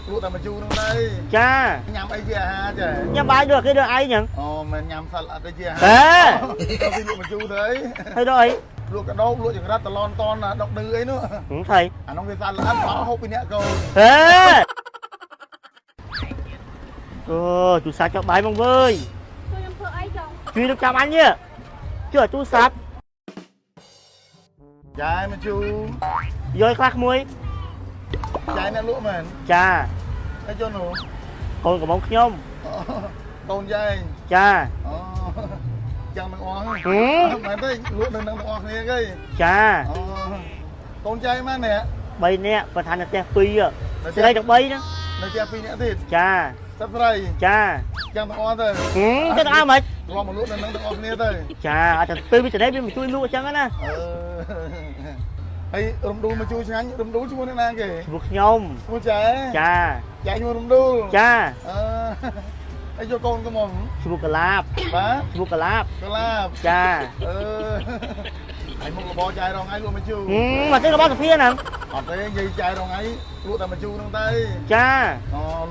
lụa tại mà chu trong đây cha nhắm ai kia ha trời nhắm bài được cái được ai nhận mình nhắm sao ở đây kia ha ê tao đi lụa mà chu đấy thôi rồi lụa cả đâu lụa chừng ra tao lon ton là đọc đưa ấy nữa thầy nó về sao là ăn pháo hộp bên nhẹ câu ê chú sạp cho bài mong vơi truy được chăm anh nhá chưa chú sạp trái mà chu rồi khác muối trái nè lụa mình cha cái cho nó con của bóng nhôm tôn dây cha chẳng được oan ừ. mà thấy lụa đừng đang oan này cái cha tôn dây mà nè bay nè và thành là xe phi à xe đây được bay đó nó chia phi nhẹ thịt cha sắp đây cha chẳng được oan thôi cái đó mày lo một lụa đừng đang oan này thôi cha thật phi bây giờ đấy bây giờ chui lụa chẳng á hay rung đu mà chui sáng rung đu chú muốn nè kì buộc nhôm mua trái cha chạy vô rung đu cha ấy cho con cái mồm buộc cà lạp bá buộc cà lạp cái lạp cha anh mua cái bò chạy rồi ngay luôn mà chu mà thế nó bao nhiêu phía nè còn cái gì chạy rồi ngay lụa tại mà chu trong tay cha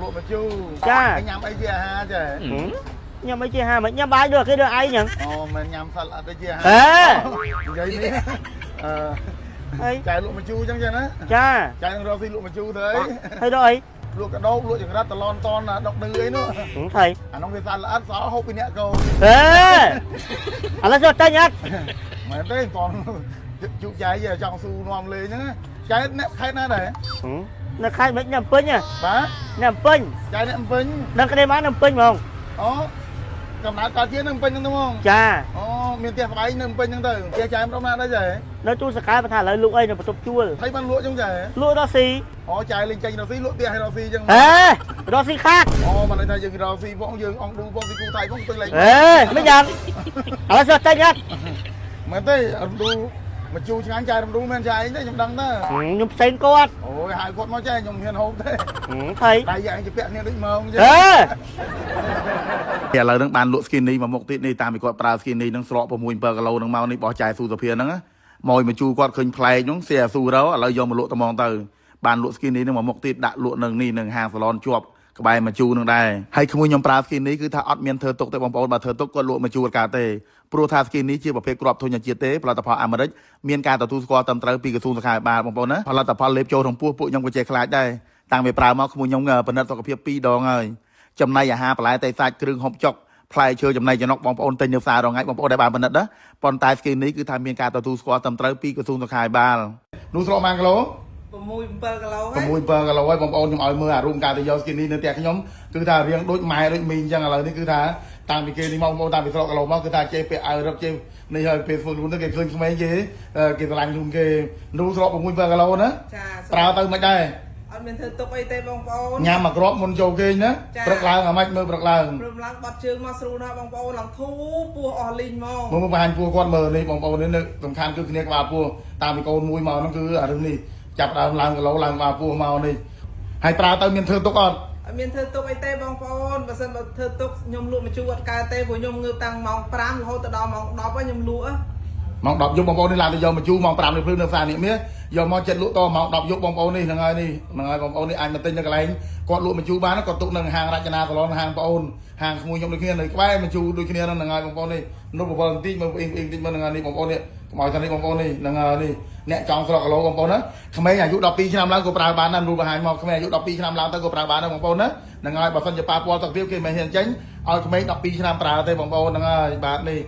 lụa mà chu cha anh nhắm ấy kia ha trời nhắm mấy chia hai mà nhắm bài được cái được ai nhận mình nhắm sao là đây kia ha vậy đi chạy lụa mà chu chẳng chứ á cha chạy rồi thì lụa mà chu đấy thôi rồi lụa cả đâu lụa chừng ra tao lon ton là đọc đưa ấy nữa thầy nó về sao là ăn pháo hộp bên nhẹ câu ê là sao tay nhát mà thế còn chịu trái giờ trong su nom lên nhá trái nẹp khai na đấy nó khai mấy nằm pin nha bá nằm pin trái nẹp pin đang cái đây má nằm pin không cầm nát cá chiến nằm pin đúng không cha miền tiền phải nằm pin như thế kia trái trong na đấy vậy nó chú sẽ cái mà thả lại lụa ấy nó một chua thấy ban lụa trong vậy lụa đó xì trái lên chanh nó xí lụa tiền hay nó xí chẳng ê đó xì khác mà lại thay dừng nó xí vong dừng ông đu vong xí cụ thầy vong từng lấy ê mấy nhận là sao tay nhát mà thế đu mà chu sáng trai đu men trai đấy nhung đắng đó nhung sen con ôi hai con nó trai nhung hiền hồn thế thầy đại dạng chỉ bẹn như định mơ không chứ ឥឡូវនឹងបានលក់ skin នេះមកមុខទៀតនេះតាមពីគាត់ប្រើ skin នេះនឹងស្រក6 7គីឡូនឹងមកនេះបោះចាយស៊ូសាភាហ្នឹងមកជួគាត់ឃើញប្លែកហ្នឹងសៀស៊ូរោឥឡូវយកមកលក់ត្មងទៅបានលក់ skin នេះនឹងមកមុខទៀតដាក់លក់នឹងនេះនឹងហាងសាឡនជាប់ក្បែរមកជូនឹងដែរហើយក្មួយខ្ញុំប្រើ skin នេះគឺថាអត់មានធ្វើទុកទេបងប្អូនបើធ្វើទុកគាត់លក់មកជូកើតទេព្រោះថា skin នេះជាប្រភេទគ្រាប់ធញ្ញជាតិទេផលិតផលអាមេរិកមានការទទួលស្គាល់ត្រឹមត្រូវពីក្រសួងសុខាភិបាលបងប្អូនណាផលិតផលលេបចូលក្នុងពោះពួកខ្ញុំក៏ចេះខ្លាចដែរតាំងពីប្រើមកក្មួយខ្ញុំពិនិត្យសុខភាព2ដងហើយចំណីអាហារបន្លែតែសាច់គ្រឿងហូបចុកផ្លែឈើចំណីចំណុកបងប្អូនទិញនៅផ្សាររងថ្ងៃបងប្អូនដែលបានពិនិត្យណាប៉ុន្តែ skin នេះគឺថាមានការទទួលស្គាល់ត្រឹមត្រូវពីក្រសួងសុខាភិបាលនោះស្រកម៉ាគីឡូ6 7គីឡូហើយបងប្អូនខ្ញុំឲ្យមើលអារូបការទៅយក skin នេះនៅផ្ទះខ្ញុំគឺថារៀងដូចម៉ែដូចមីអញ្ចឹងឥឡូវនេះគឺថាតាំងពីគេនេះមកបងប្អូនតាំងពីស្រកគីឡូមកគឺថាជេពាក់ឲ្យរឹបជេនេះហើយពេលធ្វើខ្លួនទៅគេឃើញក្មេងគេស្រឡាញ់ខ្លួនគេនោះស្រក6 7គីឡូណាប្រើទៅមិនដែរអត់មានធ្វើទុកអីទេបងប្អូនញ៉ាំមកគ្រាប់មុនចូលគេណាព្រឹកឡើងអាម៉េចមើលព្រឹកឡើងបាត់ជើងមកស្រួលណាស់បងប្អូនឡើងធូពោះអស់លីងមកមើលបង្ហាញពោះគាត់មើលនេះបងប្អូននេះសំខាន់គឺគ្នាក្បាលពោះតាមពីកូនមួយមកហ្នឹងគឺអារឿងនេះចាប់ដើមឡើងគីឡូឡើងក្បាលពោះមកនេះហើយប្រើទៅមានធ្វើទុកអត់មានធ្វើទុកអីទេបងប្អូនបើសិនបើធ្វើទុកខ្ញុំលក់មកជួអត់កើតទេព្រោះខ្ញុំងើបតាំងម៉ោង5រហូតដល់ម៉ោង10ហើយខ្ញុំលក់ម៉ោង10យប់បងប្អូននេះឡើងទៅយកមកជូរម៉ោង5នៅព្រឹកនៅផ្សារនេះមាសយកមកចិត្តលក់តម៉ោង10យប់បងប្អូននេះហ្នឹងហើយបងប្អូននេះអាចមកទិញនៅកន្លែងគាត់លក់មកជូរបានគាត់ទុកនៅហាងរចនាសាឡនហាងបងប្អូនហាងក្មួយខ្ញុំដូចគ្នានៅក្បែរមកជូរដូចគ្នាហ្នឹងហើយបងប្អូននេះនោះបងប្អូនបន្តិចមើលអ៊ីងតិចមើលហ្នឹងហើយនេះបងប្អូននេះកុំឲ្យថានេះបងប្អូននេះហ្នឹងហើយនេះអ្នកចង់ស្រកគីឡូបងប្អូនណាក្មេងអាយុ12ឆ្នាំឡើងក៏ប្រើបានដែរនោះបង្ហាញមកក្មេងអាយុ12ឆ្នាំឡើងទៅក៏ប្រើបានដែរបងប្អូនណាហ្នឹងហើយបើសិនជាប៉ះពាល់សុខភាពគេមិនហ៊ានចេញឲ្យក្មេង12ឆ្នាំប្រើទេបងប្អូនហ្នឹងហើយបាទនេះ